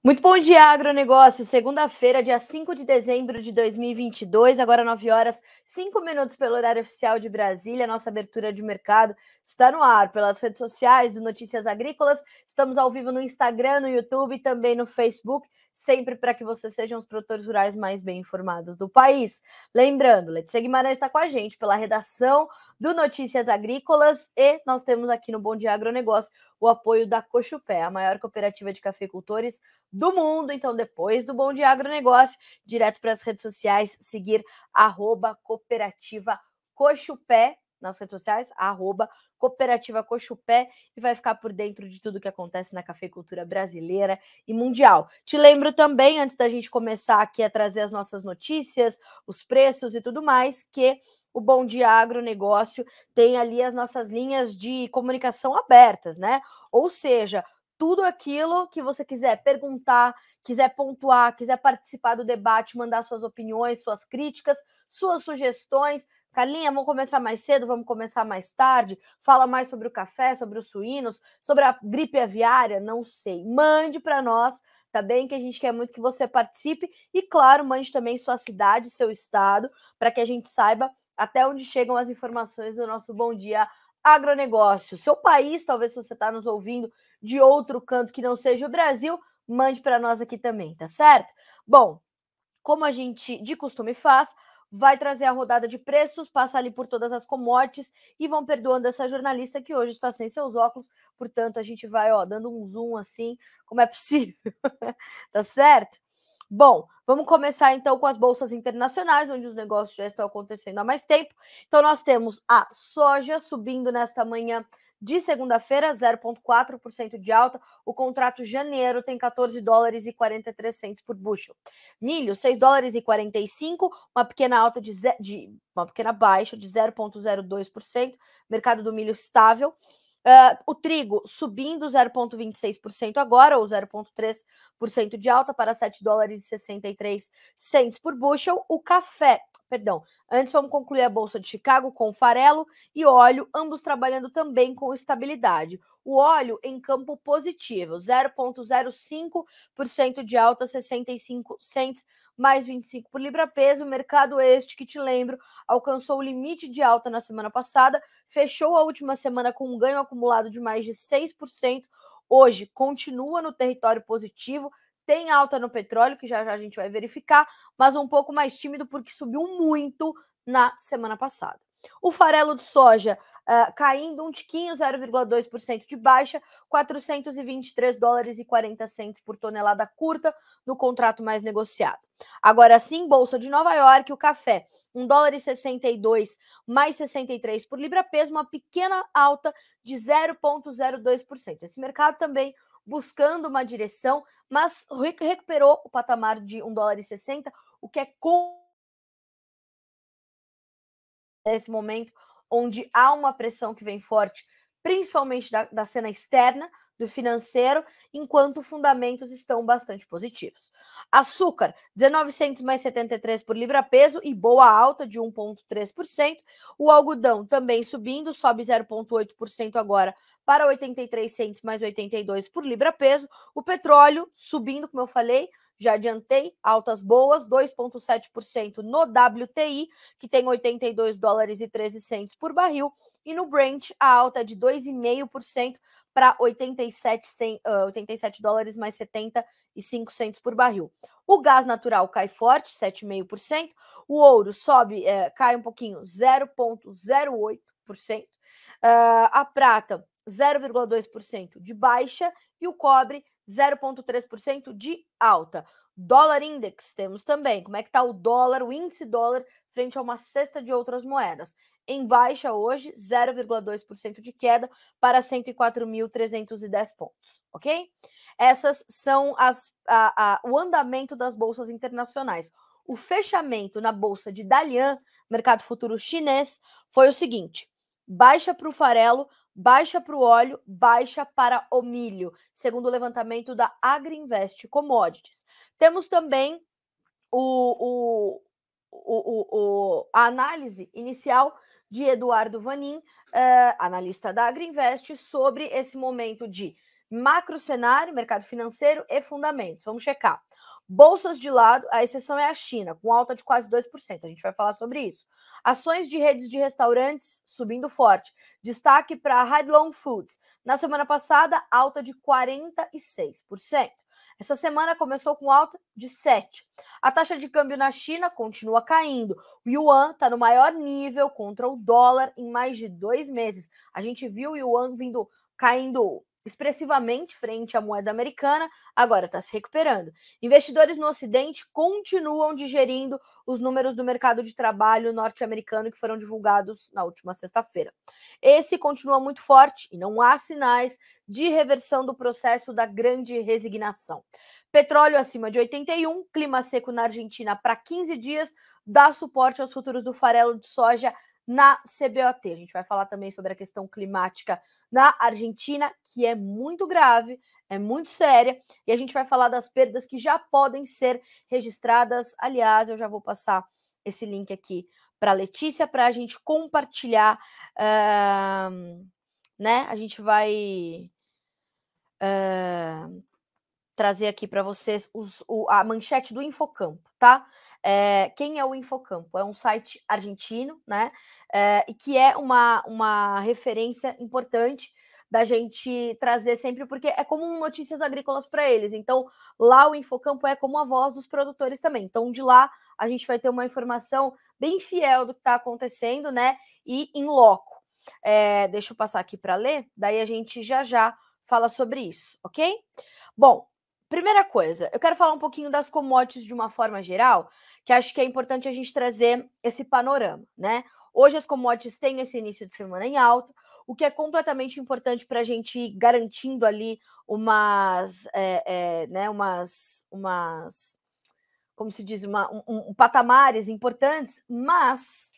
Muito bom dia, agronegócio. Segunda-feira, dia 5 de dezembro de 2022, agora 9 horas, 5 minutos pelo horário oficial de Brasília. Nossa abertura de mercado está no ar pelas redes sociais do Notícias Agrícolas. Estamos ao vivo no Instagram, no YouTube e também no Facebook, sempre para que vocês sejam os produtores rurais mais bem informados do país. Lembrando, Letícia Guimarães está com a gente pela redação do Notícias Agrícolas e nós temos aqui no Bom Dia Agronegócio o apoio da Cochupé, a maior cooperativa de cafeicultores do mundo. Então, depois do Bom Dia Agronegócio, direto para as redes sociais, seguir @cooperativa Cochupé nas redes sociais, @cooperativa Cochupé, e vai ficar por dentro de tudo que acontece na cafeicultura brasileira e mundial. Te lembro também, antes da gente começar aqui a trazer as nossas notícias, os preços e tudo mais, que o Bom Dia Agronegócio tem ali as nossas linhas de comunicação abertas, né? Ou seja, tudo aquilo que você quiser perguntar, quiser pontuar, quiser participar do debate, mandar suas opiniões, suas críticas, suas sugestões. Carlinha, vamos começar mais cedo, vamos começar mais tarde? Fala mais sobre o café, sobre os suínos, sobre a gripe aviária? Não sei. Mande para nós, tá bem? Que a gente quer muito que você participe. E, claro, mande também sua cidade, seu estado, para que a gente saiba até onde chegam as informações do nosso Bom Dia Agronegócio. Seu país, talvez você está nos ouvindo de outro canto que não seja o Brasil, mande para nós aqui também, tá certo? Bom, como a gente de costume faz, vai trazer a rodada de preços, passa ali por todas as commodities e vão perdoando essa jornalista que hoje está sem seus óculos, portanto a gente vai dando um zoom assim, como é possível, tá certo? Bom, vamos começar então com as bolsas internacionais, onde os negócios já estão acontecendo há mais tempo. Então nós temos a soja subindo nesta manhã de segunda-feira, 0,4% de alta. O contrato janeiro tem 14 dólares e 43 centos por bushel. Milho, 6 dólares e 45, uma pequena alta uma pequena baixa de 0,02%. Mercado do milho estável. O trigo subindo 0,26% agora, ou 0,3% de alta para 7 dólares e 63 centos por bushel. O café, perdão, antes vamos concluir a Bolsa de Chicago com farelo e óleo, ambos trabalhando também com estabilidade. O óleo em campo positivo, 0,05% de alta, 65 centos, mais 25 por libra-peso. O mercado este, que te lembro, alcançou o limite de alta na semana passada, fechou a última semana com um ganho acumulado de mais de 6%. Hoje continua no território positivo, tem alta no petróleo, que já já a gente vai verificar, mas um pouco mais tímido porque subiu muito na semana passada. O farelo de soja caindo um tiquinho, 0,2% de baixa, 423 dólares e 40 centos por tonelada curta no contrato mais negociado. Agora sim, Bolsa de Nova York, o café, 1 dólar e 62, mais 63 por libra-peso, uma pequena alta de 0,02%. Esse mercado também buscando uma direção, mas recuperou o patamar de 1 dólar e 60, o que é nesse momento onde há uma pressão que vem forte, principalmente da cena externa, do financeiro, enquanto fundamentos estão bastante positivos. Açúcar, 19 centos mais 73 por libra-peso e boa alta de 1,3%. O algodão também subindo, sobe 0,8% agora para 83 centos mais 82 por libra-peso. O petróleo subindo, como eu falei, já adiantei, altas boas, 2,7% no WTI, que tem 82 dólares e 13 centos por barril, e no Brent a alta é de 2,5% para 87 dólares mais 75 centos por barril. O gás natural cai forte, 7,5%. O ouro sobe, cai um pouquinho, 0,08%. A prata, 0,2% de baixa e o cobre, 0,3% de alta. Dólar index temos também. Como é que está o dólar, o índice dólar, frente a uma cesta de outras moedas? Em baixa hoje, 0,2% de queda para 104.310 pontos, ok? Essas são o andamento das bolsas internacionais. O fechamento na bolsa de Dalian, mercado futuro chinês, foi o seguinte: baixa para o farelo, baixa para o óleo, baixa para o milho, segundo o levantamento da Agriinvest Commodities. Temos também a análise inicial de Eduardo Vanin, analista da Agriinvest, sobre esse momento de Macro cenário, mercado financeiro e fundamentos. Vamos checar. Bolsas de lado, a exceção é a China, com alta de quase 2%. A gente vai falar sobre isso. Ações de redes de restaurantes subindo forte. Destaque para Haidilong Foods. Na semana passada, alta de 46%. Essa semana começou com alta de 7%. A taxa de câmbio na China continua caindo. O yuan está no maior nível contra o dólar em mais de 2 meses. A gente viu o yuan caindo expressivamente frente à moeda americana, agora está se recuperando. Investidores no Ocidente continuam digerindo os números do mercado de trabalho norte-americano que foram divulgados na última sexta-feira. Esse continua muito forte e não há sinais de reversão do processo da grande resignação. Petróleo acima de 81, clima seco na Argentina para 15 dias, dá suporte aos futuros do farelo de soja na CBOT. A gente vai falar também sobre a questão climática na Argentina, que é muito grave, é muito séria, e a gente vai falar das perdas que já podem ser registradas. Aliás, eu já vou passar esse link aqui para a Letícia para a gente compartilhar, né? A gente vai trazer aqui para vocês a manchete do Infocampo, tá? Quem é o Infocampo? É um site argentino, né? E que é uma referência importante da gente trazer sempre, porque é como notícias agrícolas para eles. Então, lá o Infocampo é como a voz dos produtores também. Então, de lá a gente vai ter uma informação bem fiel do que está acontecendo, né? E em loco. Deixa eu passar aqui para ler, daí a gente já fala sobre isso, ok? Bom, primeira coisa, eu quero falar um pouquinho das commodities de uma forma geral, que acho que é importante a gente trazer esse panorama, né? Hoje as commodities têm esse início de semana em alta, o que é completamente importante para a gente ir garantindo ali como se diz, patamares importantes, mas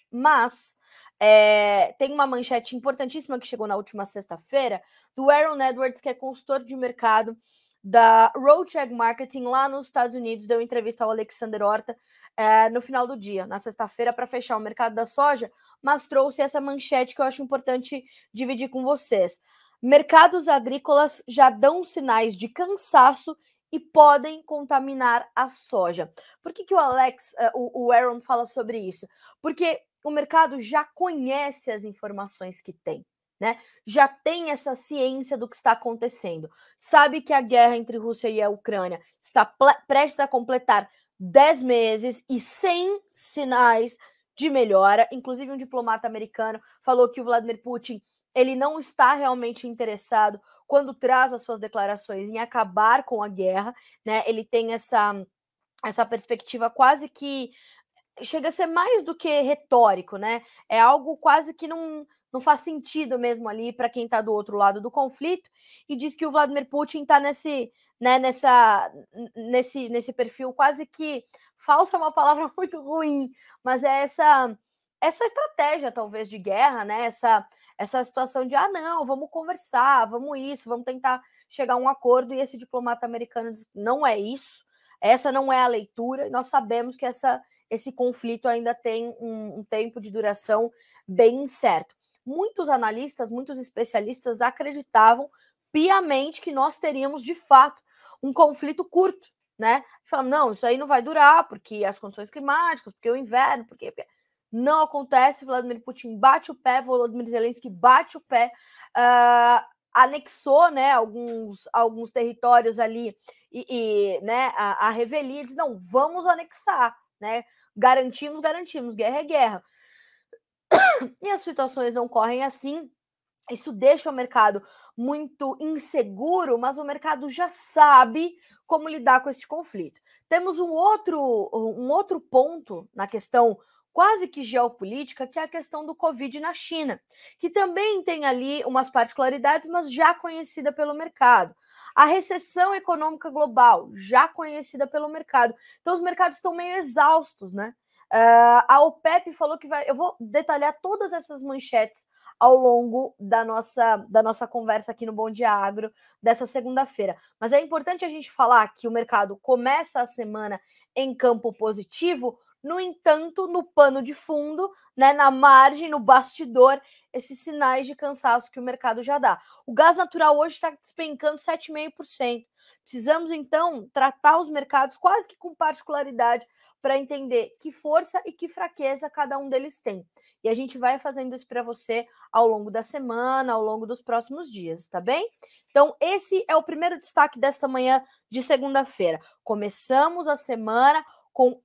tem uma manchete importantíssima que chegou na última sexta-feira do Aaron Edwards, que é consultor de mercado da Roadcheck Marketing lá nos Estados Unidos, deu entrevista ao Alexander Horta no final do dia, na sexta-feira, para fechar o mercado da soja, mas trouxe essa manchete que eu acho importante dividir com vocês. Mercados agrícolas já dão sinais de cansaço e podem contaminar a soja. Por que o Aaron fala sobre isso? Porque o mercado já conhece as informações que tem, né? Já tem essa ciência do que está acontecendo. Sabe que a guerra entre Rússia e a Ucrânia está prestes a completar 10 meses e sem sinais de melhora. Inclusive, um diplomata americano falou que o Vladimir Putin ele não está realmente interessado quando traz as suas declarações em acabar com a guerra, né? Ele tem essa perspectiva quase que chega a ser mais do que retórico, né? É algo quase que não faz sentido mesmo ali para quem está do outro lado do conflito, e diz que o Vladimir Putin está nesse perfil quase que falso, é uma palavra muito ruim, mas é essa estratégia talvez de guerra, né? Essa situação de não, vamos conversar, vamos isso, vamos tentar chegar a um acordo, e esse diplomata americano diz, não é isso, essa não é a leitura, e nós sabemos que esse conflito ainda tem um tempo de duração bem incerto. Muitos analistas, muitos especialistas acreditavam piamente que nós teríamos, de fato, um conflito curto, né? Falam, não, isso aí não vai durar, porque as condições climáticas, porque o inverno, porque... Não acontece, Vladimir Putin bate o pé, Volodymyr Zelensky bate o pé, anexou, né, alguns territórios ali né, a revelia, diz, não, vamos anexar, né? Garantimos, guerra é guerra. E as situações não correm assim, isso deixa o mercado muito inseguro, mas o mercado já sabe como lidar com esse conflito. Temos um outro ponto na questão quase que geopolítica, que é a questão do Covid na China, que também tem ali umas particularidades, mas já conhecida pelo mercado. A recessão econômica global, já conhecida pelo mercado. Então, os mercados estão meio exaustos, né? A OPEP falou que vai... Eu vou detalhar todas essas manchetes ao longo da nossa conversa aqui no Bom Dia Agro dessa segunda-feira. Mas é importante a gente falar que o mercado começa a semana em campo positivo No entanto, no pano de fundo, né, na margem, no bastidor, esses sinais de cansaço que o mercado já dá. O gás natural hoje está despencando 7,5%. Precisamos, então, tratar os mercados quase que com particularidade para entender que força e que fraqueza cada um deles tem. E a gente vai fazendo isso para você ao longo da semana, ao longo dos próximos dias, tá bem? Então, esse é o primeiro destaque desta manhã de segunda-feira. Começamos a semana com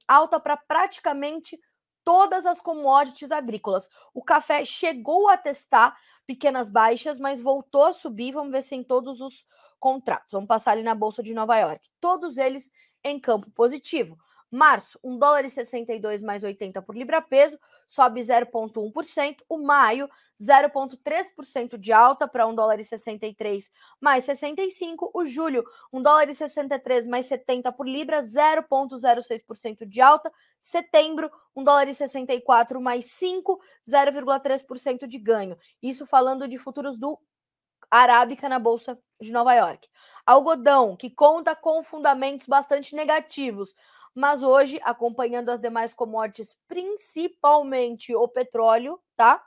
alta para praticamente todas as commodities agrícolas. O café chegou a testar pequenas baixas, mas voltou a subir. Vamos ver se em todos os contratos. Vamos passar ali na Bolsa de Nova York. Todos eles em campo positivo. Março, $1,62 mais 80 por libra peso, sobe 0,1%. O maio, 0,3% de alta para $1,63 mais 65. O julho, $1,63 mais 70 por libra, 0,06% de alta. Setembro, $1,64 mais 5, 0,3% de ganho. Isso falando de futuros do arábica na Bolsa de Nova York. Algodão, que conta com fundamentos bastante negativos, mas hoje, acompanhando as demais commodities, principalmente o petróleo, tá?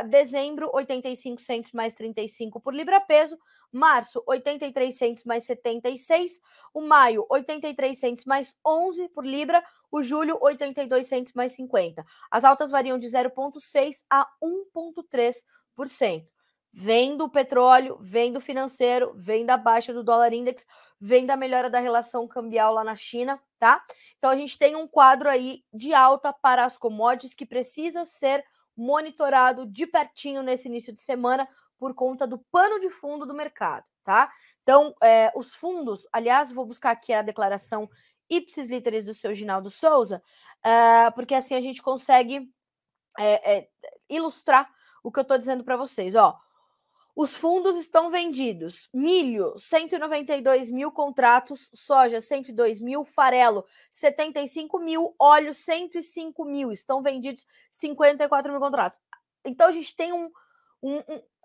Dezembro, 85 cents mais 35 por libra peso. Março, 83 cents mais 76. O maio, 83 cents mais 11 por libra. O julho, 82 cents mais 50. As altas variam de 0,6% a 1,3%. Vem do petróleo, vem do financeiro, vem da baixa do dólar index, vem da melhora da relação cambial lá na China, tá? Então a gente tem um quadro aí de alta para as commodities que precisa ser monitorado de pertinho nesse início de semana por conta do pano de fundo do mercado, tá? Então, os fundos, aliás, vou buscar aqui a declaração ipsis literis do seu Ginaldo Souza, porque assim a gente consegue ilustrar o que eu estou dizendo para vocês, ó. Os fundos estão vendidos. Milho, 192 mil contratos. Soja, 102 mil. Farelo, 75 mil. Óleo, 105 mil. Estão vendidos 54 mil contratos. Então, a gente tem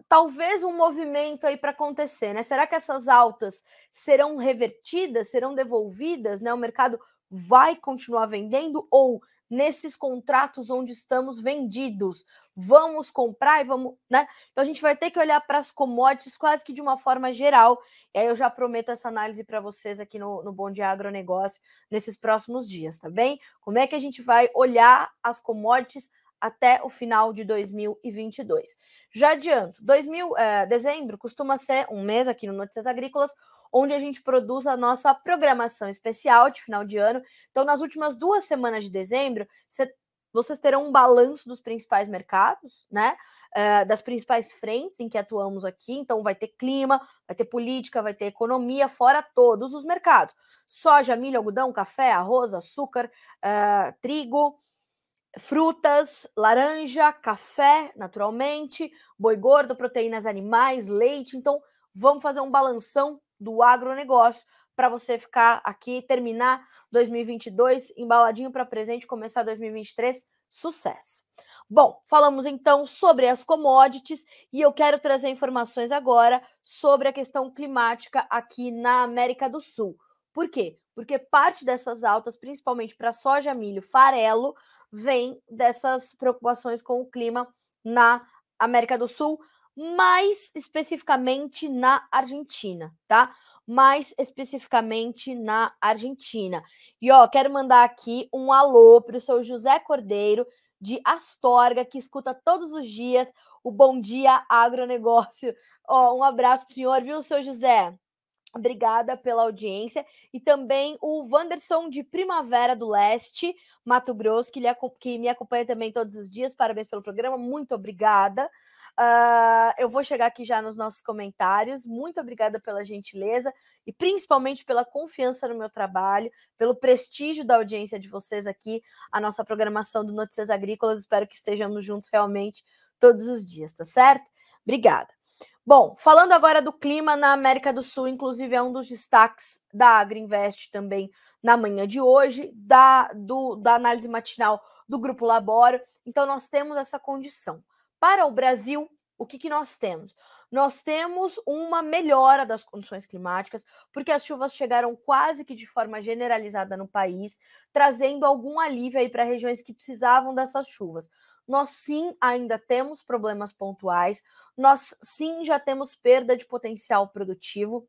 talvez um movimento aí para acontecer, né? Será que essas altas serão revertidas, serão devolvidas, né? O mercado vai continuar vendendo ou nesses contratos onde estamos vendidos, vamos comprar e vamos, né? Então a gente vai ter que olhar para as commodities quase que de uma forma geral. E aí eu já prometo essa análise para vocês aqui no Bom Dia Agronegócio nesses próximos dias, tá bem? Como é que a gente vai olhar as commodities até o final de 2022. Já adianto, dezembro costuma ser um mês aqui no Notícias Agrícolas, onde a gente produz a nossa programação especial de final de ano. Então, nas últimas 2 semanas de dezembro, vocês terão um balanço dos principais mercados, né? Das principais frentes em que atuamos aqui. Então, vai ter clima, vai ter política, vai ter economia, fora todos os mercados. Soja, milho, algodão, café, arroz, açúcar, trigo, frutas, laranja, café, naturalmente, boi gordo, proteínas animais, leite. Então, vamos fazer um balanção do agronegócio para você ficar aqui, terminar 2022 embaladinho para presente, começar 2023, sucesso. Bom, falamos então sobre as commodities e eu quero trazer informações agora sobre a questão climática aqui na América do Sul. Por quê? Porque parte dessas altas, principalmente para soja, milho, farelo, vem dessas preocupações com o clima na América do Sul, mais especificamente na Argentina, tá? Mais especificamente na Argentina. E ó, quero mandar aqui um alô para o seu José Cordeiro, de Astorga, que escuta todos os dias o Bom Dia Agronegócio. Ó, um abraço para o senhor, viu, seu José? Obrigada pela audiência. E também o Wanderson de Primavera do Leste, Mato Grosso, que me acompanha também todos os dias. Parabéns pelo programa, muito obrigada. Eu vou chegar aqui já nos nossos comentários. Muito obrigada pela gentileza e principalmente pela confiança no meu trabalho, pelo prestígio da audiência de vocês aqui, a nossa programação do Notícias Agrícolas. Espero que estejamos juntos realmente todos os dias, tá certo? Obrigada. Bom, falando agora do clima na América do Sul, inclusive é um dos destaques da Agriinvest também na manhã de hoje, da análise matinal do Grupo Laboro. Então, nós temos essa condição. Para o Brasil, o que nós temos? Nós temos uma melhora das condições climáticas, porque as chuvas chegaram quase que de forma generalizada no país, trazendo algum alívio aí para regiões que precisavam dessas chuvas. Nós sim ainda temos problemas pontuais, nós sim já temos perda de potencial produtivo,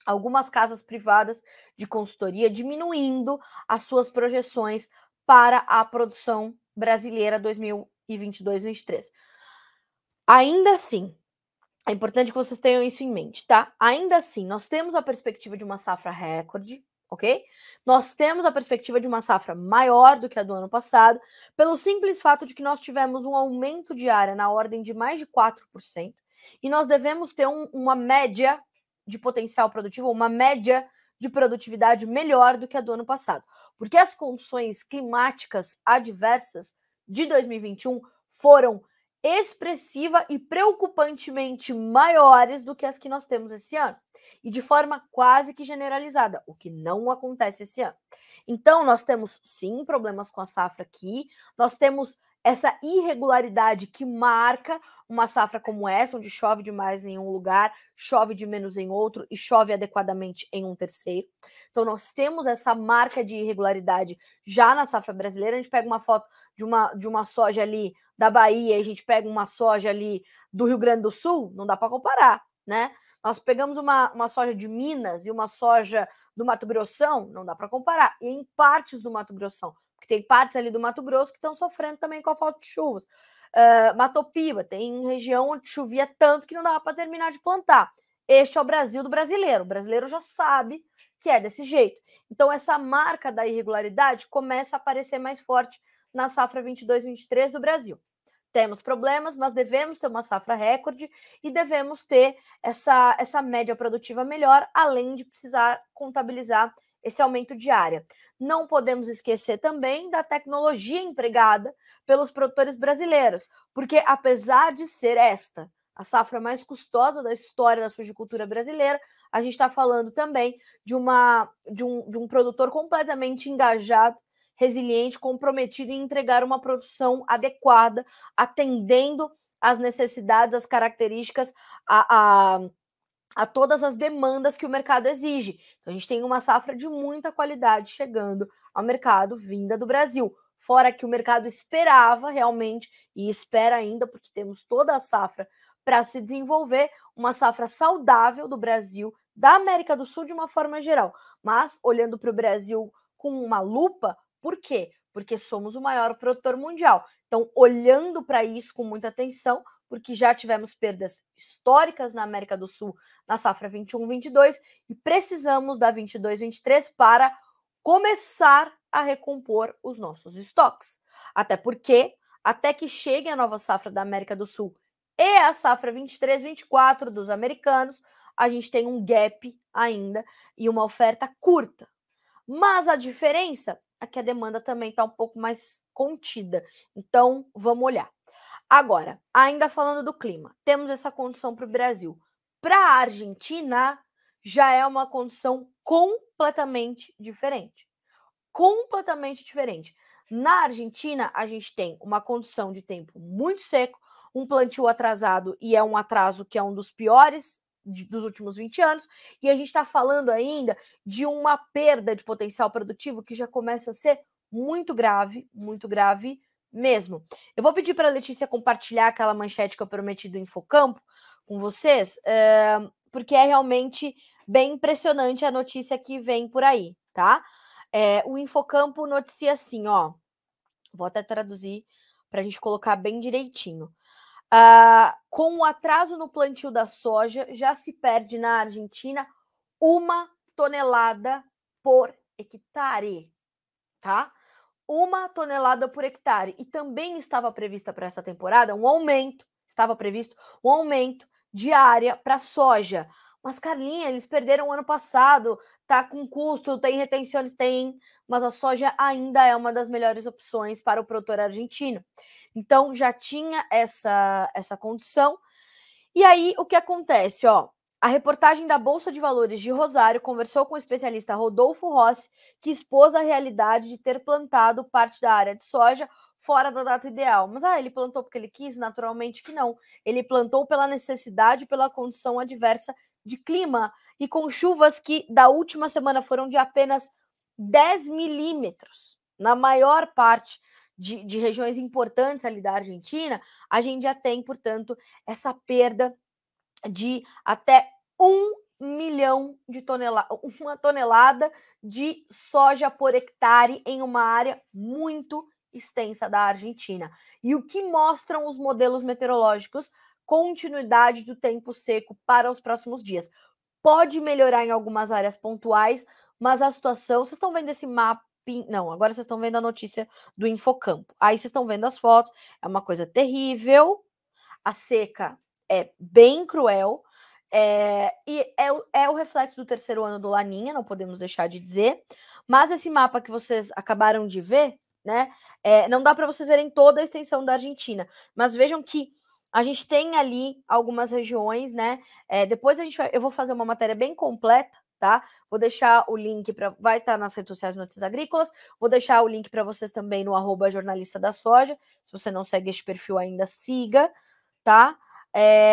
algumas casas privadas de consultoria diminuindo as suas projeções para a produção brasileira 2022-23. Ainda assim, é importante que vocês tenham isso em mente, tá? Ainda assim, nós temos a perspectiva de uma safra recorde, ok? Nós temos a perspectiva de uma safra maior do que a do ano passado, pelo simples fato de que nós tivemos um aumento de área na ordem de mais de 4%, e nós devemos ter uma média de potencial produtivo, uma média de produtividade melhor do que a do ano passado, porque as condições climáticas adversas de 2021 foram expressiva e preocupantemente maiores do que as que nós temos esse ano, e de forma quase que generalizada, o que não acontece esse ano. Então, nós temos sim problemas com a safra aqui, nós temos essa irregularidade que marca uma safra como essa, onde chove demais em um lugar, chove de menos em outro e chove adequadamente em um terceiro. Então, nós temos essa marca de irregularidade já na safra brasileira. A gente pega uma foto de uma soja ali da Bahia e a gente pega uma soja ali do Rio Grande do Sul, não dá para comparar, né? Nós pegamos uma soja de Minas e uma soja do Mato Grossão, não dá para comparar. E em partes do Mato Grossão, porque tem partes ali do Mato Grosso que estão sofrendo também com a falta de chuvas. Matopiba, tem região onde chovia tanto que não dava para terminar de plantar. Este é o Brasil do brasileiro. O brasileiro já sabe que é desse jeito. Então, essa marca da irregularidade começa a aparecer mais forte na safra 22-23 do Brasil. Temos problemas, mas devemos ter uma safra recorde e devemos ter essa média produtiva melhor, além de precisar contabilizar esse aumento de área. Não podemos esquecer também da tecnologia empregada pelos produtores brasileiros, porque apesar de ser esta a safra mais custosa da história da sujicultura brasileira, a gente está falando também de um produtor completamente engajado, resiliente, comprometido em entregar uma produção adequada, atendendo às necessidades, às características, a todas as demandas que o mercado exige. Então, a gente tem uma safra de muita qualidade chegando ao mercado vinda do Brasil. Fora que o mercado esperava realmente, e espera ainda, porque temos toda a safra para se desenvolver, uma safra saudável do Brasil, da América do Sul de uma forma geral. Mas, olhando para o Brasil com uma lupa, por quê? Porque somos o maior produtor mundial. Então, olhando para isso com muita atenção, porque já tivemos perdas históricas na América do Sul na safra 21-22 e precisamos da 22-23 para começar a recompor os nossos estoques. Até porque, até que chegue a nova safra da América do Sul e a safra 23-24 dos americanos, a gente tem um gap ainda e uma oferta curta. Mas a diferença é que a demanda também está um pouco mais contida. Então, vamos olhar. Agora, ainda falando do clima, temos essa condição para o Brasil. Para a Argentina, já é uma condição completamente diferente. Completamente diferente. Na Argentina, a gente tem uma condição de tempo muito seco, um plantio atrasado, e é um atraso que é um dos piores dos últimos 20 anos, e a gente está falando ainda de uma perda de potencial produtivo que já começa a ser muito grave mesmo. Eu vou pedir para a Letícia compartilhar aquela manchete que eu prometi do Infocampo com vocês, porque é realmente bem impressionante a notícia que vem por aí, tá? O Infocampo noticia assim, ó, vou até traduzir para a gente colocar bem direitinho. Com o atraso no plantio da soja, já se perde na Argentina 1 tonelada por hectare, tá? 1 tonelada por hectare. E também estava prevista para essa temporada estava previsto um aumento de área para soja. Mas, Carlinha, eles perderam o ano passado, tá com custo, tem retenções, tem, mas a soja ainda é uma das melhores opções para o produtor argentino. Então, já tinha essa condição. E aí, o que acontece, ó? A reportagem da Bolsa de Valores de Rosário conversou com o especialista Rodolfo Rossi, que expôs a realidade de ter plantado parte da área de soja fora da data ideal. Mas ele plantou porque ele quis? Naturalmente que não. Ele plantou pela necessidade, pela condição adversa de clima, e com chuvas que da última semana foram de apenas 10 milímetros. Na maior parte de regiões importantes ali da Argentina, a gente já tem, portanto, essa perda de até 1 milhão de toneladas, uma tonelada de soja por hectare em uma área muito extensa da Argentina. E o que mostram os modelos meteorológicos? Continuidade do tempo seco para os próximos dias. Pode melhorar em algumas áreas pontuais, mas a situação, vocês estão vendo esse mapa? Não, agora vocês estão vendo a notícia do Infocampo. Aí vocês estão vendo as fotos, é uma coisa terrível. A seca é bem cruel, e é o reflexo do terceiro ano do Laninha, não podemos deixar de dizer. Mas esse mapa que vocês acabaram de ver, né, não dá para vocês verem toda a extensão da Argentina, mas vejam que a gente tem ali algumas regiões, né? Depois eu vou fazer uma matéria bem completa, tá? Vou deixar o link vai estar nas redes sociais Notícias Agrícolas. Vou deixar o link para vocês também no @jornalista da soja. Se você não segue esse perfil ainda, siga, tá?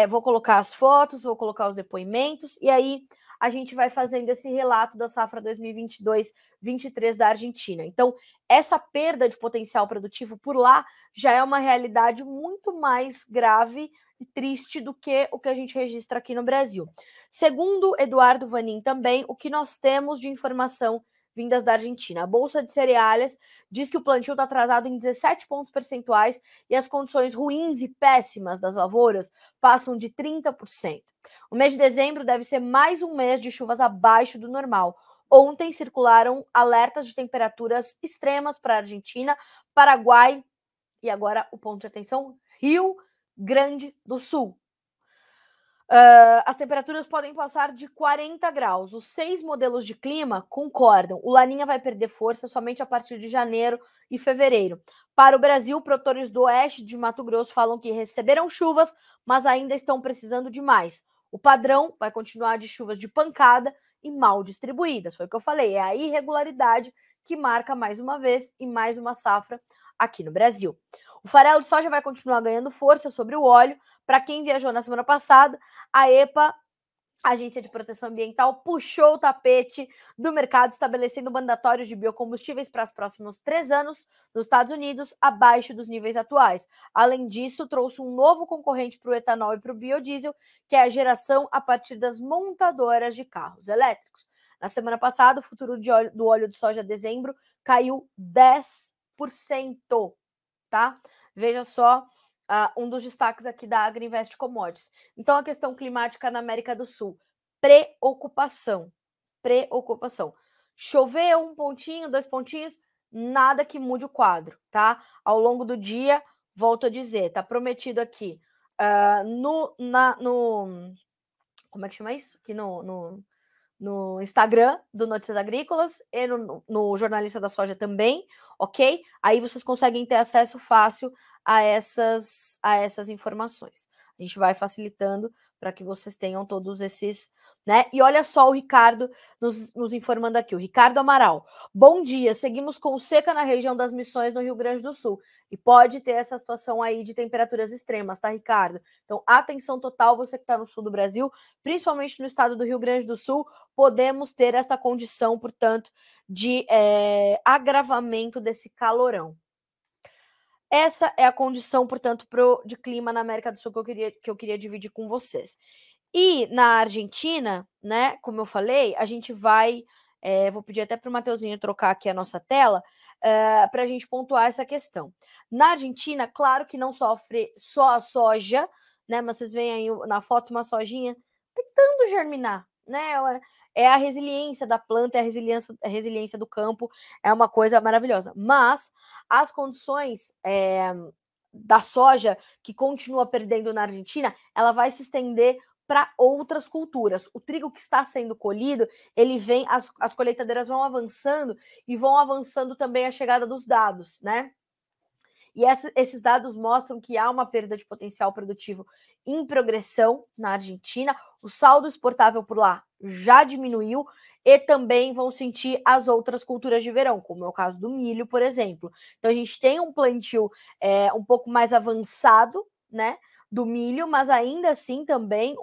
Vou colocar as fotos, vou colocar os depoimentos, e aí a gente vai fazendo esse relato da safra 2022-23 da Argentina. Então, essa perda de potencial produtivo por lá já é uma realidade muito mais grave e triste do que o que a gente registra aqui no Brasil. Segundo Eduardo Vanin também, o que nós temos de informação vindas da Argentina. A Bolsa de Cereais diz que o plantio está atrasado em 17 pontos percentuais e as condições ruins e péssimas das lavouras passam de 30%. O mês de dezembro deve ser mais um mês de chuvas abaixo do normal. Ontem circularam alertas de temperaturas extremas para a Argentina, Paraguai e agora o ponto de atenção, Rio Grande do Sul. As temperaturas podem passar de 40 graus. Os 6 modelos de clima concordam. O Laninha vai perder força somente a partir de janeiro e fevereiro. Para o Brasil, produtores do oeste de Mato Grosso falam que receberam chuvas, mas ainda estão precisando de mais. O padrão vai continuar de chuvas de pancada e mal distribuídas. Foi o que eu falei, é a irregularidade que marca mais uma vez e mais uma safra aqui no Brasil. O farelo de soja vai continuar ganhando força sobre o óleo. Para quem viajou na semana passada, a EPA, a Agência de Proteção Ambiental, puxou o tapete do mercado, estabelecendo mandatórios de biocombustíveis para os próximos 3 anos nos Estados Unidos, abaixo dos níveis atuais. Além disso, trouxe um novo concorrente para o etanol e para o biodiesel, que é a geração a partir das montadoras de carros elétricos. Na semana passada, o futuro do óleo de soja dezembro caiu 10%, tá? Veja só, um dos destaques aqui da Agriinvest Commodities. Então, a questão climática na América do Sul, preocupação. Choveu 1 pontinho, 2 pontinhos, nada que mude o quadro, tá? Ao longo do dia, volto a dizer, tá prometido aqui como é que chama isso? Aqui no Instagram do Notícias Agrícolas e no Jornalista da Soja também, ok? Aí vocês conseguem ter acesso fácil a essas informações. A gente vai facilitando para que vocês tenham todos esses, né? E olha só o Ricardo nos informando aqui, o Ricardo Amaral. Bom dia, seguimos com seca na região das Missões no Rio Grande do Sul. E pode ter essa situação aí de temperaturas extremas, tá, Ricardo? Então, atenção total, você que está no sul do Brasil, principalmente no estado do Rio Grande do Sul, podemos ter esta condição, portanto, de agravamento desse calorão. Essa é a condição, portanto, de clima na América do Sul que eu queria dividir com vocês. E na Argentina, né, como eu falei, a gente vai... vou pedir até para o Mateuzinho trocar aqui a nossa tela, para a gente pontuar essa questão. Na Argentina, claro que não sofre só a soja, né, mas vocês veem aí na foto uma sojinha tentando germinar, né? É a resiliência da planta, é a resiliência do campo, é uma coisa maravilhosa. Mas as condições da soja, que continua perdendo na Argentina, ela vai se estender para outras culturas. O trigo que está sendo colhido, ele vem, as colheitadeiras vão avançando e vão avançando também a chegada dos dados, né? E esses dados mostram que há uma perda de potencial produtivo em progressão na Argentina. O saldo exportável por lá já diminuiu e também vão sentir as outras culturas de verão, como é o caso do milho, por exemplo. Então a gente tem um plantio um pouco mais avançado, né, do milho, mas ainda assim também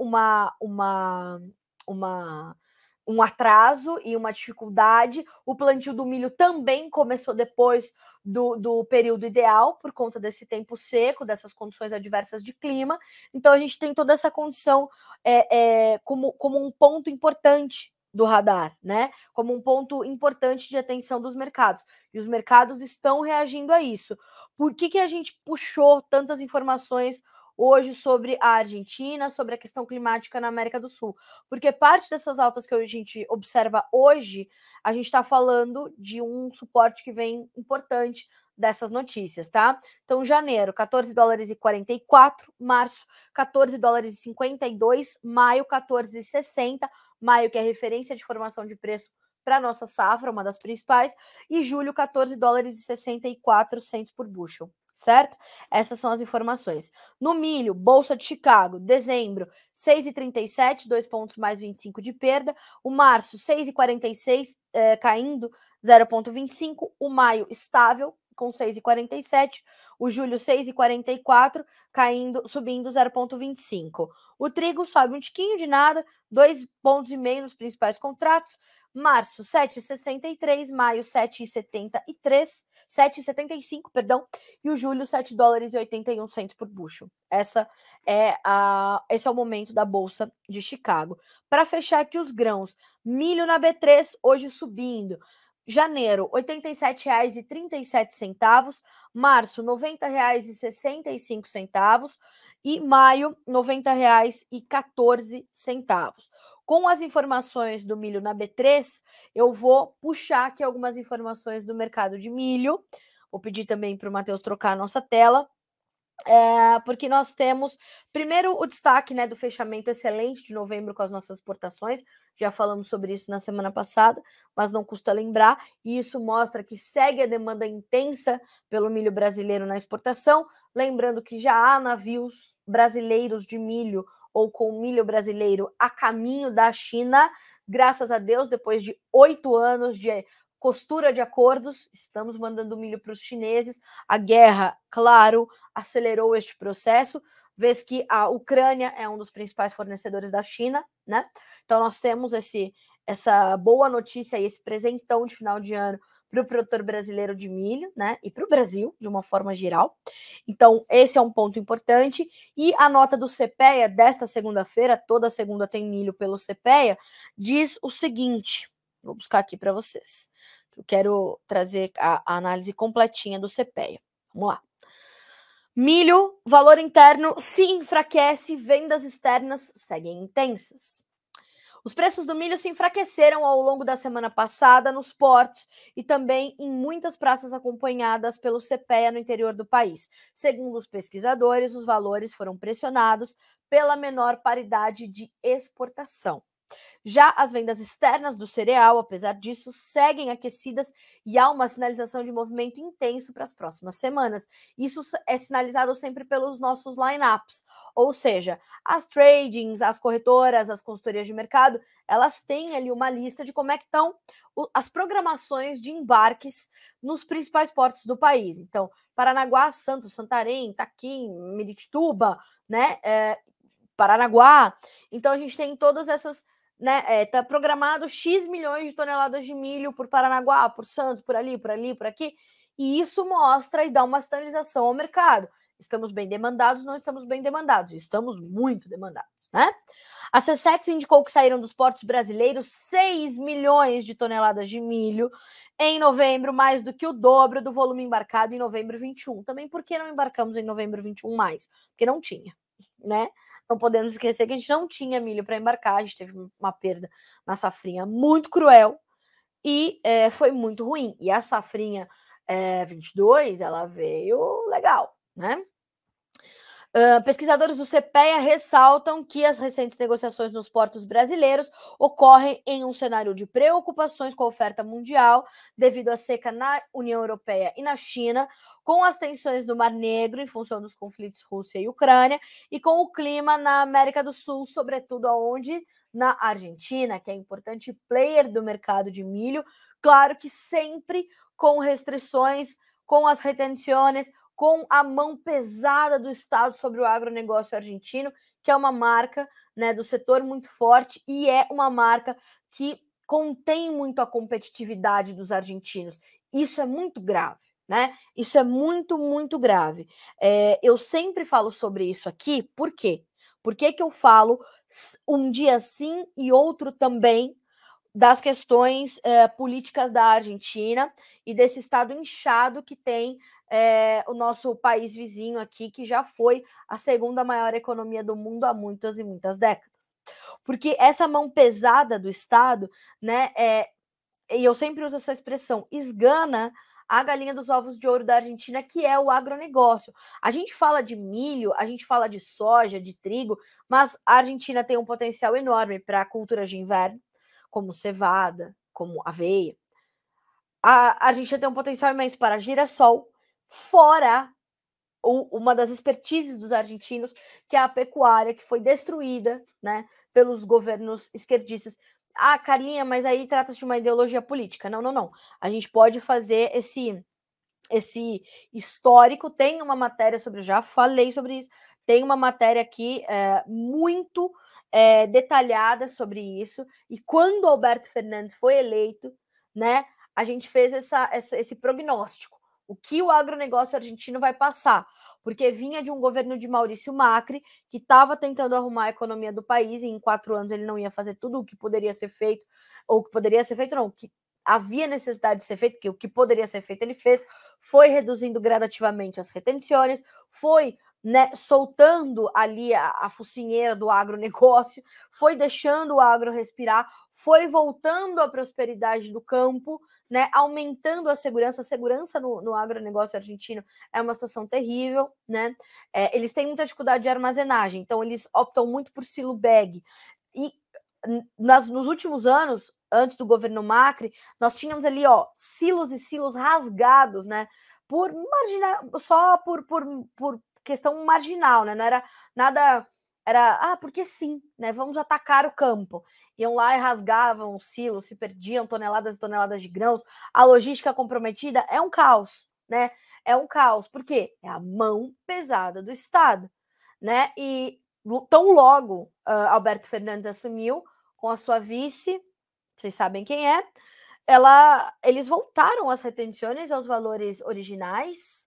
um atraso e uma dificuldade. O plantio do milho também começou depois do período ideal, por conta desse tempo seco, dessas condições adversas de clima. Então, a gente tem toda essa condição como um ponto importante do radar, né? Como um ponto importante de atenção dos mercados. E os mercados estão reagindo a isso. Por que a gente puxou tantas informações hoje sobre a Argentina, sobre a questão climática na América do Sul? Porque parte dessas altas que a gente observa hoje, a gente está falando de um suporte que vem importante dessas notícias, tá? Então, janeiro, 14 dólares e 44, março, 14 dólares e 52, maio, 14 e 60, maio, que é referência de formação de preço para nossa safra, uma das principais, e julho, 14 dólares e 64 centos por bushel, certo? Essas são as informações. No milho, Bolsa de Chicago, dezembro, 6,37, 2 pontos mais 25 de perda. O março, 6,46, caindo 0,25. O maio, estável, com 6,47. O julho, 6,44, subindo 0,25. O trigo sobe um tiquinho de nada, 2,5 pontos nos principais contratos. Março, 7,63, maio, 7,75, perdão, e o julho, 7 dólares e 81 centos por bushel. Esse é o momento da Bolsa de Chicago. Para fechar aqui os grãos, milho na B3, hoje subindo. Janeiro, R$ 87,37, março, R$ 90,65 e maio, R$ 90,14. Com as informações do milho na B3, eu vou puxar aqui algumas informações do mercado de milho. Vou pedir também para o Matheus trocar a nossa tela. Porque nós temos, primeiro, o destaque, né, do fechamento excelente de novembro com as nossas exportações. Já falamos sobre isso na semana passada, mas não custa lembrar. E isso mostra que segue a demanda intensa pelo milho brasileiro na exportação. Lembrando que já há navios brasileiros de milho ou com milho brasileiro a caminho da China. Graças a Deus, depois de 8 anos de costura de acordos, estamos mandando milho para os chineses. A guerra, claro, acelerou este processo, vez que a Ucrânia é um dos principais fornecedores da China, né? Então nós temos essa boa notícia e esse presentão de final de ano para o produtor brasileiro de milho, né? E para o Brasil, de uma forma geral. Então, esse é um ponto importante. E a nota do CPEA desta segunda-feira, toda segunda tem milho pelo CPEA, diz o seguinte: vou buscar aqui para vocês. Eu quero trazer a análise completinha do CPEA. Vamos lá. Milho, valor interno se enfraquece, vendas externas seguem intensas. Os preços do milho se enfraqueceram ao longo da semana passada nos portos e também em muitas praças acompanhadas pelo CPEA no interior do país. Segundo os pesquisadores, os valores foram pressionados pela menor paridade de exportação. Já as vendas externas do cereal, apesar disso, seguem aquecidas e há uma sinalização de movimento intenso para as próximas semanas. Isso é sinalizado sempre pelos nossos lineups, ou seja, as tradings, as corretoras, as consultorias de mercado, elas têm ali uma lista de como é que estão as programações de embarques nos principais portos do país. Então, Paranaguá, Santos, Santarém, Itaquim, Miritituba, né, Paranaguá. Então, a gente tem todas essas, né, tá programado X milhões de toneladas de milho por Paranaguá, por Santos, por ali, por aqui, e isso mostra e dá uma sinalização ao mercado. Estamos bem demandados, não estamos bem demandados, estamos muito demandados, né? A Secex indicou que saíram dos portos brasileiros 6 milhões de toneladas de milho em novembro, mais do que o dobro do volume embarcado em novembro 21. Também por que não embarcamos em novembro 21 mais? Porque não tinha, né? Não podemos esquecer que a gente não tinha milho para embarcar, a gente teve uma perda na safrinha muito cruel e foi muito ruim. E a safrinha 22, ela veio legal, né? Pesquisadores do CPEA ressaltam que as recentes negociações nos portos brasileiros ocorrem em um cenário de preocupações com a oferta mundial devido à seca na União Europeia e na China, com as tensões no Mar Negro em função dos conflitos Rússia e Ucrânia e com o clima na América do Sul, sobretudo aonde na Argentina, que é importante player do mercado de milho, claro que sempre com restrições, com as retenções, com a mão pesada do Estado sobre o agronegócio argentino, que é uma marca, né, do setor muito forte e é uma marca que contém muito a competitividade dos argentinos. Isso é muito grave, né? Isso é muito, muito grave. Eu sempre falo sobre isso aqui, por quê? Por que eu falo um dia sim e outro também das questões políticas da Argentina e desse estado inchado que tem o nosso país vizinho aqui, que já foi a segunda maior economia do mundo há muitas e muitas décadas. Porque essa mão pesada do Estado, né, e eu sempre uso essa expressão, esgana a galinha dos ovos de ouro da Argentina, que é o agronegócio. A gente fala de milho, a gente fala de soja, de trigo, mas a Argentina tem um potencial enorme para culturas de inverno, como cevada, como aveia. A Argentina tem um potencial imenso para girassol, fora uma das expertises dos argentinos, que é a pecuária, que foi destruída, né, pelos governos esquerdistas. Ah, Carlinha, mas aí trata-se de uma ideologia política. Não, não, não. A gente pode fazer esse histórico. Tem uma matéria sobre, já falei sobre isso, tem uma matéria aqui muito detalhada sobre isso. E quando Alberto Fernandes foi eleito, né, a gente fez esse prognóstico. O que o agronegócio argentino vai passar? Porque vinha de um governo de Maurício Macri, que estava tentando arrumar a economia do país, e em 4 anos ele não ia fazer tudo o que poderia ser feito, ou que poderia ser feito, não, que havia necessidade de ser feito, porque o que poderia ser feito ele fez, foi reduzindo gradativamente as retenções, foi, né, soltando ali a focinheira do agronegócio, foi deixando o agro respirar, foi voltando a prosperidade do campo, né, aumentando a segurança no agronegócio argentino é uma situação terrível, né? Eles têm muita dificuldade de armazenagem, então eles optam muito por silo bag. E nos últimos anos, antes do governo Macri, nós tínhamos ali, ó, silos e silos rasgados, né? Só por questão marginal, né? Não era nada, era porque sim, né? Vamos atacar o campo. Iam lá e rasgavam os silos, se perdiam toneladas e toneladas de grãos. A logística comprometida é um caos, né? É um caos. Por quê? É a mão pesada do Estado, né? E tão logo Alberto Fernandes assumiu, com a sua vice, vocês sabem quem é, eles voltaram as retenções aos valores originais,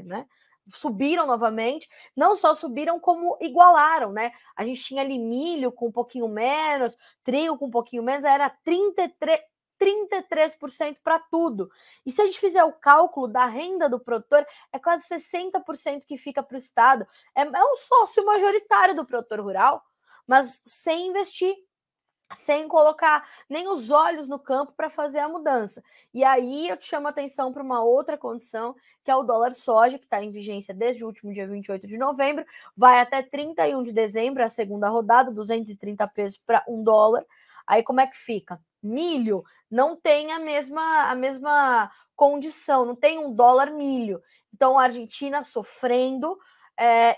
né? Subiram novamente, não só subiram, como igualaram, né? A gente tinha ali milho com um pouquinho menos, trigo com um pouquinho menos, era 33% para tudo. E se a gente fizer o cálculo da renda do produtor, é quase 60% que fica para o Estado. É um sócio majoritário do produtor rural, mas sem investir, sem colocar nem os olhos no campo para fazer a mudança. E aí eu te chamo a atenção para uma outra condição, que é o dólar soja, que está em vigência desde o último dia 28 de novembro, vai até 31 de dezembro, a segunda rodada, 230 pesos para $1. Aí como é que fica? Milho não tem a mesma condição, não tem $1 milho. Então a Argentina sofrendo,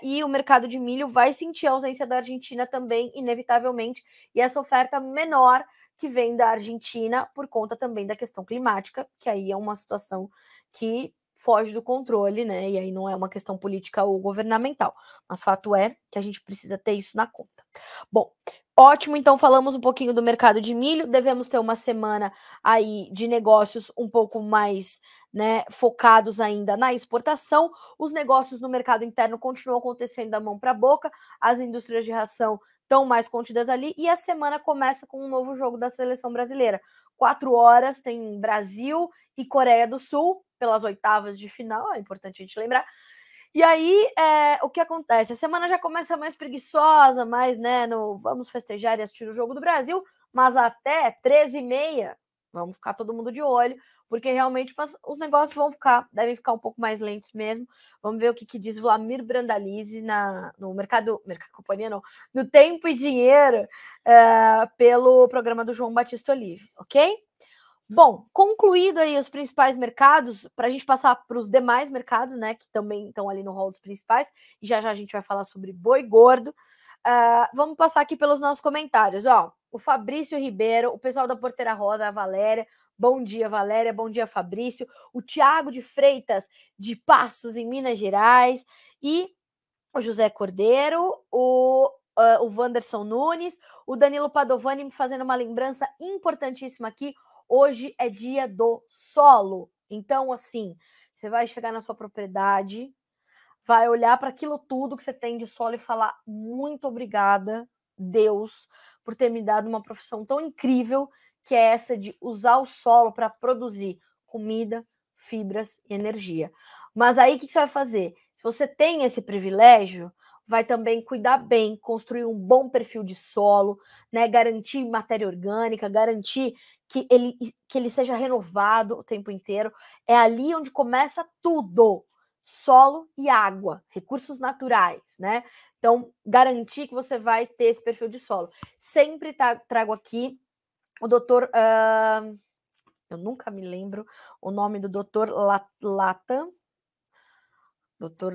e o mercado de milho vai sentir a ausência da Argentina também, inevitavelmente, e essa oferta menor que vem da Argentina por conta também da questão climática, que aí é uma situação que foge do controle, né? E aí não é uma questão política ou governamental, mas fato é que a gente precisa ter isso na conta. Bom, ótimo, então falamos um pouquinho do mercado de milho, devemos ter uma semana aí de negócios um pouco mais, né, focados ainda na exportação. Os negócios no mercado interno continuam acontecendo da mão para a boca, as indústrias de ração estão mais contidas ali, e a semana começa com um novo jogo da seleção brasileira. 4 horas tem Brasil e Coreia do Sul, pelas oitavas de final, é importante a gente lembrar. E aí, o que acontece? A semana já começa mais preguiçosa, mais, né, vamos festejar e assistir o Jogo do Brasil, mas até 13h30 Vamos ficar todo mundo de olho, porque realmente os negócios devem ficar um pouco mais lentos mesmo. Vamos ver o que diz Vlamir Brandalize no Mercado Companhia, não, no Tempo e Dinheiro, pelo programa do João Batista Olive, ok? Bom, concluído aí os principais mercados, para a gente passar para os demais mercados, né, que também estão ali no rol dos principais, e já a gente vai falar sobre boi gordo. Vamos passar aqui pelos nossos comentários, ó. O Fabrício Ribeiro, o pessoal da Porteira Rosa, a Valéria. Bom dia, Valéria. Bom dia, Fabrício. O Tiago de Freitas, de Passos, em Minas Gerais. E o José Cordeiro, o Wanderson Nunes, o Danilo Padovani me fazendo uma lembrança importantíssima aqui. Hoje é dia do solo. Então, assim, você vai chegar na sua propriedade, vai olhar para aquilo tudo que você tem de solo e falar muito obrigada, Deus, por ter me dado uma profissão tão incrível que é essa de usar o solo para produzir comida, fibras e energia. Mas aí o que você vai fazer? Se você tem esse privilégio, vai também cuidar bem, construir um bom perfil de solo, né? Garantir matéria orgânica, garantir que ele seja renovado o tempo inteiro. É ali onde começa tudo. Solo e água, recursos naturais, né? Então, garantir que você vai ter esse perfil de solo. Sempre trago aqui o doutor... eu nunca me lembro o nome do doutor Latam. Doutor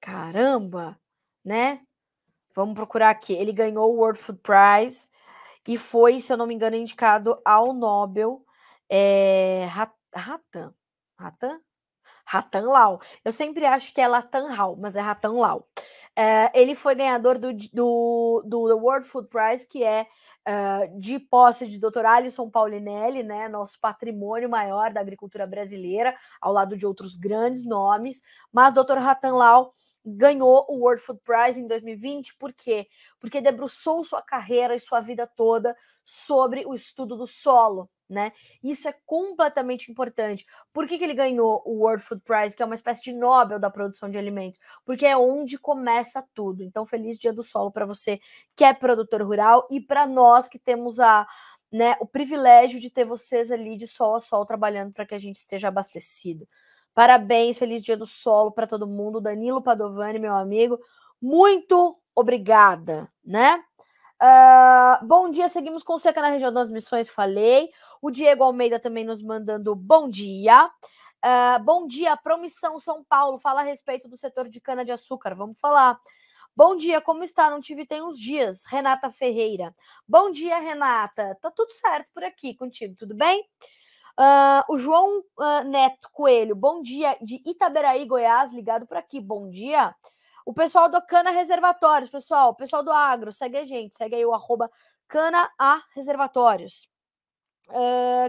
Caramba, né? Vamos procurar aqui. Ele ganhou o World Food Prize e foi, se eu não me engano, indicado ao Nobel. Ratan Lau. Eu sempre acho que é Latan Lau, mas é Ratan Lau. Ele foi ganhador do World Food Prize, que é de posse de Dr. Alisson Paulinelli, né, nosso patrimônio maior da agricultura brasileira, ao lado de outros grandes nomes. Mas Dr. Ratan Lau ganhou o World Food Prize em 2020, por quê? Porque debruçou sua carreira e sua vida toda sobre o estudo do solo, né? Isso é completamente importante. Por que ele ganhou o World Food Prize, que é uma espécie de Nobel da produção de alimentos? Porque é onde começa tudo. Então, feliz Dia do Solo para você que é produtor rural e para nós que temos o privilégio de ter vocês ali de sol a sol trabalhando para que a gente esteja abastecido. Parabéns, feliz Dia do Solo para todo mundo. Danilo Padovani, meu amigo, muito obrigada, né? Bom dia, seguimos com Seca na região das Missões, falei. O Diego Almeida também nos mandando bom dia. Bom dia, Promissão São Paulo, fala a respeito do setor de cana-de-açúcar, vamos falar. Bom dia, como está? Não tive tem uns dias. Renata Ferreira. Bom dia, Renata. Tá tudo certo por aqui contigo, tudo bem? O João Neto Coelho, bom dia, de Itaberaí, Goiás, ligado por aqui, bom dia. O pessoal do Cana Reservatórios, pessoal, o pessoal do Agro, segue a gente, segue aí o @Cana A Reservatórios.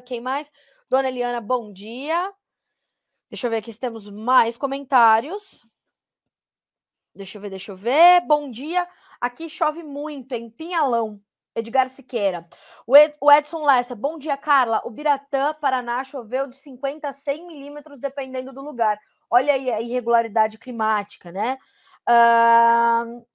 Quem mais? Dona Eliana, bom dia. Deixa eu ver aqui se temos mais comentários. Deixa eu ver. Bom dia. Aqui chove muito, em Pinhalão. Edgar Siqueira. O Edson Lessa. Bom dia, Carla. O Biratã, Paraná, choveu de 50 a 100 milímetros, dependendo do lugar. Olha aí a irregularidade climática, né?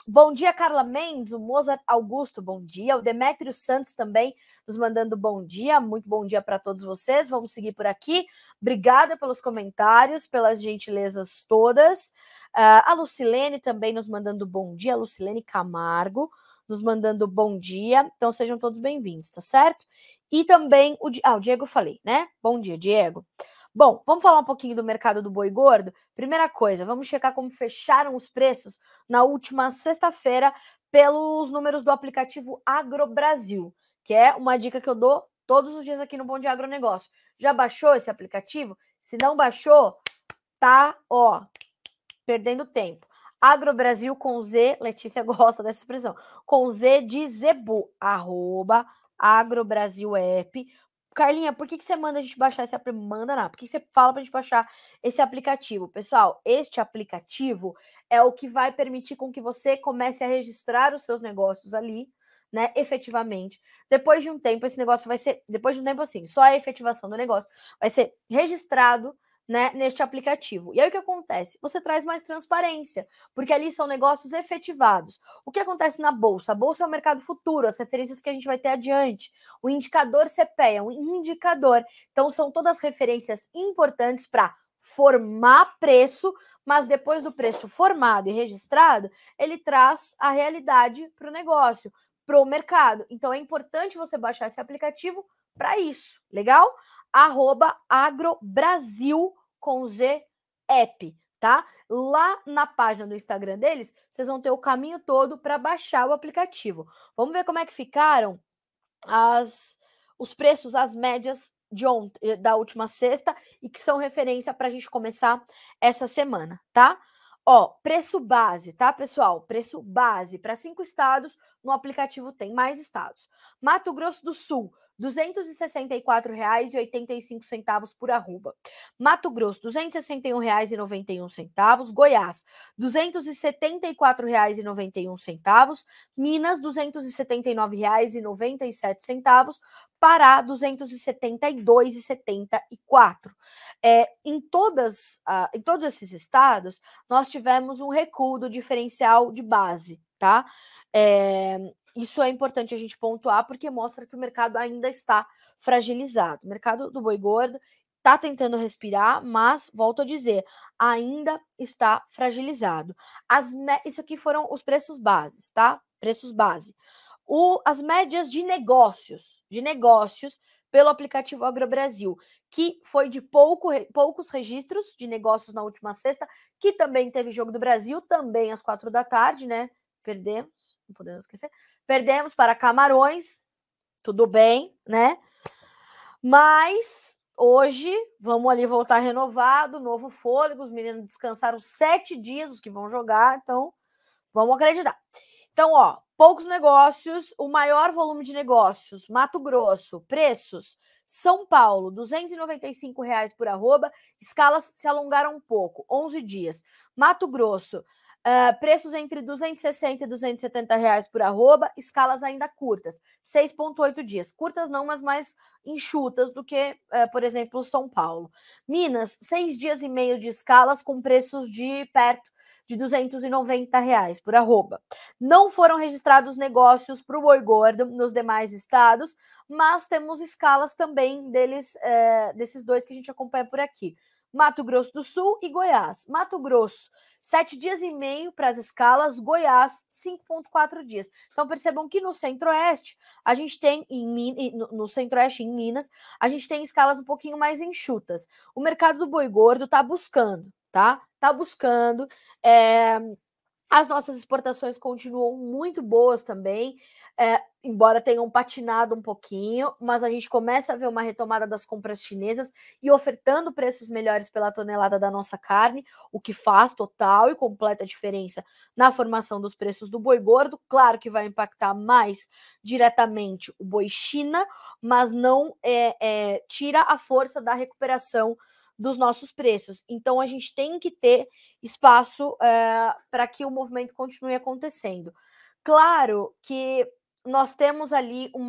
Bom dia, Carla Mendes, o Mozart Augusto, bom dia. O Demétrio Santos também nos mandando bom dia. Muito bom dia para todos vocês. Vamos seguir por aqui. Obrigada pelos comentários, pelas gentilezas todas. A Lucilene também nos mandando bom dia. A Lucilene Camargo nos mandando bom dia. Então sejam todos bem-vindos, tá certo? E também o Diego eu falei, né? Bom dia, Diego. Bom, vamos falar um pouquinho do mercado do boi gordo? Primeira coisa, vamos checar como fecharam os preços na última sexta-feira pelos números do aplicativo AgroBrasil, que é uma dica que eu dou todos os dias aqui no Bom Dia Agronegócio. Já baixou esse aplicativo? Se não baixou, tá, perdendo tempo. AgroBrasil com Z, Letícia gosta dessa expressão, com Z de Zebu, @AgroBrasilApp. Carlinha, por que você manda a gente baixar esse aplicativo? Manda não. Por que você fala para a gente baixar esse aplicativo? Pessoal, este aplicativo é o que vai permitir com que você comece a registrar os seus negócios ali, né, efetivamente. Depois de um tempo, esse negócio vai ser, depois de um tempo assim, só a efetivação do negócio vai ser registrado, né, neste aplicativo. E aí o que acontece? Você traz mais transparência, porque ali são negócios efetivados. O que acontece na Bolsa? A Bolsa é o mercado futuro, as referências que a gente vai ter adiante. O indicador CPEA é um indicador. Então são todas referências importantes para formar preço, mas depois do preço formado e registrado, ele traz a realidade para o negócio, para o mercado. Então é importante você baixar esse aplicativo para isso, legal? @agrobrasil com Z app, tá? Lá na página do Instagram deles, vocês vão ter o caminho todo para baixar o aplicativo. Vamos ver como é que ficaram os preços, as médias de ontem, da última sexta, e que são referência para a gente começar essa semana, tá? Ó, preço base, tá, pessoal? Preço base para 5 estados, no aplicativo tem mais estados. Mato Grosso do Sul, R$ 264,85 por arroba. Mato Grosso, R$ 261,91. Goiás, R$ 274,91. Minas, R$ 279,97. Pará, R$ 272,74. Em todos esses estados, nós tivemos um recuo do diferencial de base, tá? Isso é importante a gente pontuar, porque mostra que o mercado ainda está fragilizado. O mercado do boi gordo está tentando respirar, mas, volto a dizer, ainda está fragilizado. Isso aqui foram os preços bases, tá? Preços base. As médias de negócios pelo aplicativo AgroBrasil, que foi de poucos registros de negócios na última sexta, que também teve Jogo do Brasil, também às 4 da tarde, né? Perdemos, não podemos esquecer. Perdemos para Camarões, tudo bem, né? Mas hoje vamos ali voltar renovado, novo fôlego, os meninos descansaram 7 dias, os que vão jogar, então vamos acreditar. Então, ó, poucos negócios, o maior volume de negócios, Mato Grosso, preços, São Paulo, R$ 295,00 por arroba, escalas se alongaram um pouco, 11 dias. Mato Grosso, preços entre R$ 260 e R$ 270,00 por arroba, escalas ainda curtas, 6,8 dias. Curtas não, mas mais enxutas do que, por exemplo, São Paulo. Minas, 6 dias e meio de escalas com preços de perto de R$ 290,00 por arroba. Não foram registrados negócios para o boi gordo nos demais estados, mas temos escalas também desses dois que a gente acompanha por aqui. Mato Grosso do Sul e Goiás. Mato Grosso, 7 dias e meio para as escalas, Goiás, 5,4 dias. Então percebam que no Centro-Oeste, a gente tem, no Centro-Oeste, em Minas, a gente tem escalas um pouquinho mais enxutas. O mercado do boi gordo está buscando, tá? Está buscando. As nossas exportações continuam muito boas também, embora tenham patinado um pouquinho, mas a gente começa a ver uma retomada das compras chinesas e ofertando preços melhores pela tonelada da nossa carne, o que faz total e completa diferença na formação dos preços do boi gordo. Claro que vai impactar mais diretamente o boi China, mas não tira a força da recuperação dos nossos preços. Então, a gente tem que ter espaço para que o movimento continue acontecendo. Claro que nós temos ali um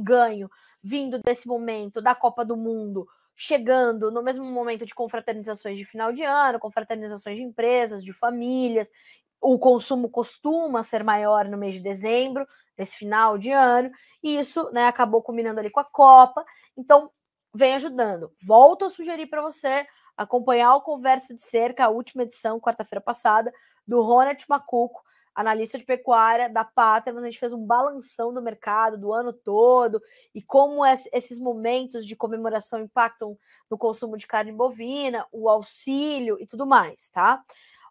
ganho vindo desse momento da Copa do Mundo, chegando no mesmo momento de confraternizações de final de ano, confraternizações de empresas, de famílias. O consumo costuma ser maior no mês de dezembro, nesse final de ano, e isso, né, acabou combinando ali com a Copa. Então, vem ajudando. Volto a sugerir para você acompanhar o Conversa de Cerca, a última edição, quarta-feira passada, do Ronald Macuco, analista de pecuária da Pátria, mas a gente fez um balanção do mercado do ano todo e como esses momentos de comemoração impactam no consumo de carne bovina, o auxílio e tudo mais, tá?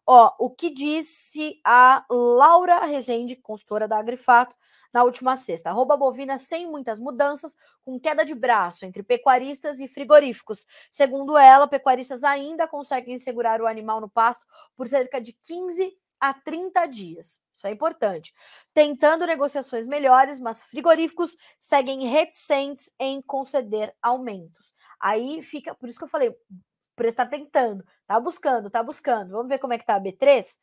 Ó, o que disse a Laura Rezende, consultora da Agrifato, na última sexta. Arroba bovina sem muitas mudanças, com queda de braço entre pecuaristas e frigoríficos. Segundo ela, pecuaristas ainda conseguem segurar o animal no pasto por cerca de 15 a 30 dias. Isso é importante. Tentando negociações melhores, mas frigoríficos seguem reticentes em conceder aumentos. Aí fica, por isso que eu falei, o preço está tentando, tá buscando. Vamos ver como é que tá a B3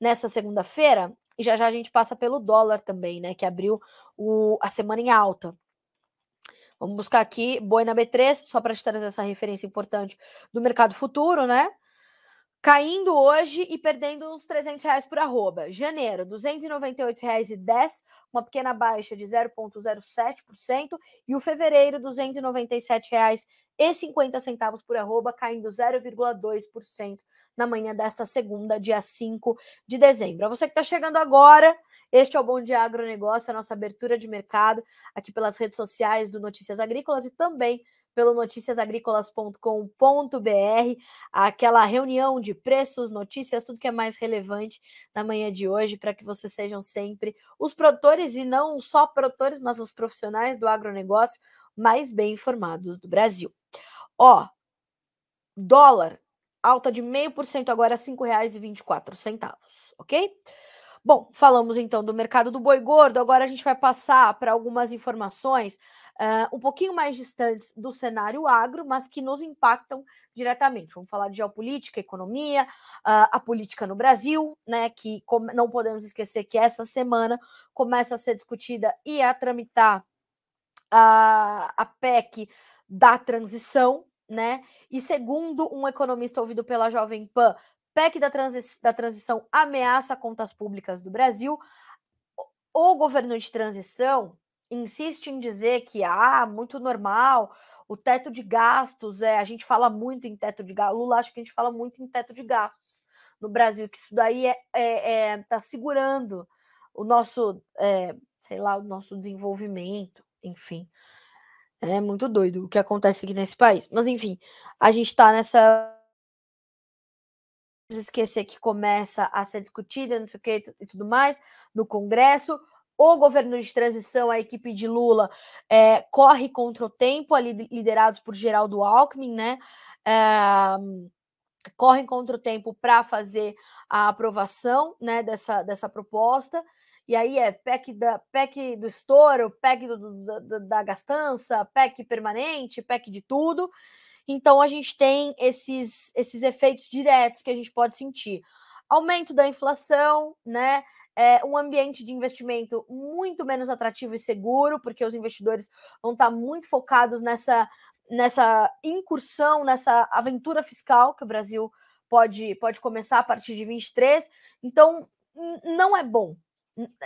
nessa segunda-feira? E já já a gente passa pelo dólar também, né? Que abriu a semana em alta. Vamos buscar aqui boi na B3, só para te trazer essa referência importante do mercado futuro, né? Caindo hoje e perdendo uns R$300 por arroba. Janeiro, R$298,10, uma pequena baixa de 0,07%. E o fevereiro, R$297,50 por arroba, caindo 0,2% na manhã desta segunda, dia 5 de dezembro. A você que está chegando agora, este é o Bom Dia Agronegócio, a nossa abertura de mercado aqui pelas redes sociais do Notícias Agrícolas e também pelo noticiasagricolas.com.br, aquela reunião de preços, notícias, tudo que é mais relevante na manhã de hoje, para que vocês sejam sempre os produtores, e não só produtores, mas os profissionais do agronegócio mais bem informados do Brasil. Ó, dólar, alta de 0,5% agora a R$ 5,24, ok? Bom, falamos então do mercado do boi gordo, agora a gente vai passar para algumas informações um pouquinho mais distantes do cenário agro, mas que nos impactam diretamente. Vamos falar de geopolítica, economia, a política no Brasil, né? Que não podemos esquecer que essa semana começa a ser discutida e a tramitar a PEC da transição, né? E segundo um economista ouvido pela Jovem Pan, PEC da transição ameaça contas públicas do Brasil. O governo de transição insiste em dizer que muito normal, o teto de gastos, a gente fala muito em teto de gastos, Lula acha que a gente fala muito em teto de gastos no Brasil, que isso daí tá segurando o nosso, sei lá, o nosso desenvolvimento, enfim. É muito doido o que acontece aqui nesse país. Mas, enfim, a gente está nessa... esquecer que começa a ser discutida, não sei o que e tudo mais, no Congresso. O governo de transição, a equipe de Lula, corre contra o tempo, ali liderados por Geraldo Alckmin, né? Correm contra o tempo para fazer a aprovação, né, dessa proposta. E aí PEC do estouro, PEC da gastança, PEC permanente, PEC de tudo. Então, a gente tem esses efeitos diretos que a gente pode sentir. Aumento da inflação, né? Um ambiente de investimento muito menos atrativo e seguro, porque os investidores vão estar muito focados nessa incursão, nessa aventura fiscal que o Brasil pode começar a partir de 23. Então, não é bom.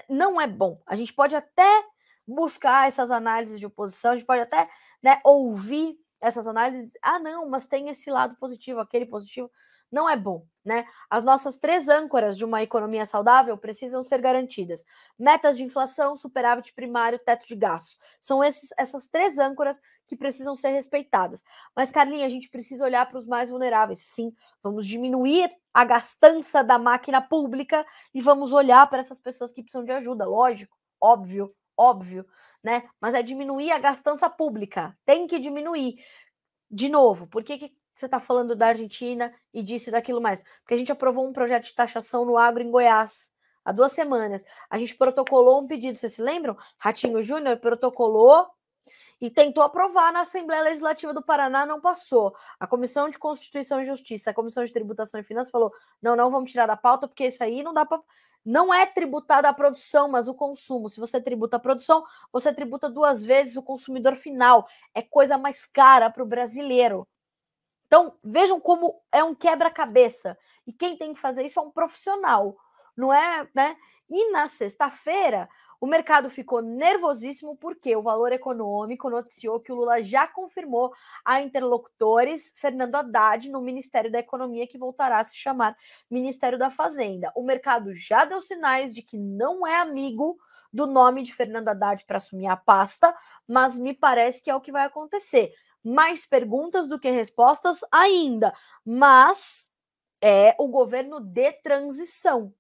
Não é bom. A gente pode até buscar essas análises de oposição, a gente pode até, né, ouvir essas análises. Não, mas tem esse lado positivo, aquele positivo. Não é bom, né? As nossas 3 âncoras de uma economia saudável precisam ser garantidas. Metas de inflação, superávit primário, teto de gastos. São essas 3 âncoras que precisam ser respeitadas. Mas, Carlinha, a gente precisa olhar para os mais vulneráveis. Sim, vamos diminuir a gastança da máquina pública e vamos olhar para essas pessoas que precisam de ajuda. Lógico, óbvio, né? Mas é diminuir a gastança pública. Tem que diminuir. De novo, por que você está falando da Argentina e disso e daquilo mais? Porque a gente aprovou um projeto de taxação no agro em Goiás há 2 semanas. A gente protocolou um pedido, vocês se lembram? Ratinho Júnior protocolou e tentou aprovar na Assembleia Legislativa do Paraná, não passou. A Comissão de Constituição e Justiça, a Comissão de Tributação e Finanças falou, não vamos tirar da pauta, porque isso aí não dá para... Não é tributada a produção, mas o consumo. Se você tributa a produção, você tributa 2 vezes o consumidor final. É coisa mais cara para o brasileiro. Então, vejam como é um quebra-cabeça. E quem tem que fazer isso é um profissional, não é, né? E na sexta-feira, o mercado ficou nervosíssimo porque o Valor Econômico noticiou que o Lula já confirmou a interlocutores Fernando Haddad no Ministério da Economia, que voltará a se chamar Ministério da Fazenda. O mercado já deu sinais de que não é amigo do nome de Fernando Haddad para assumir a pasta, mas me parece que é o que vai acontecer. Mais perguntas do que respostas ainda, mas é o governo de transição,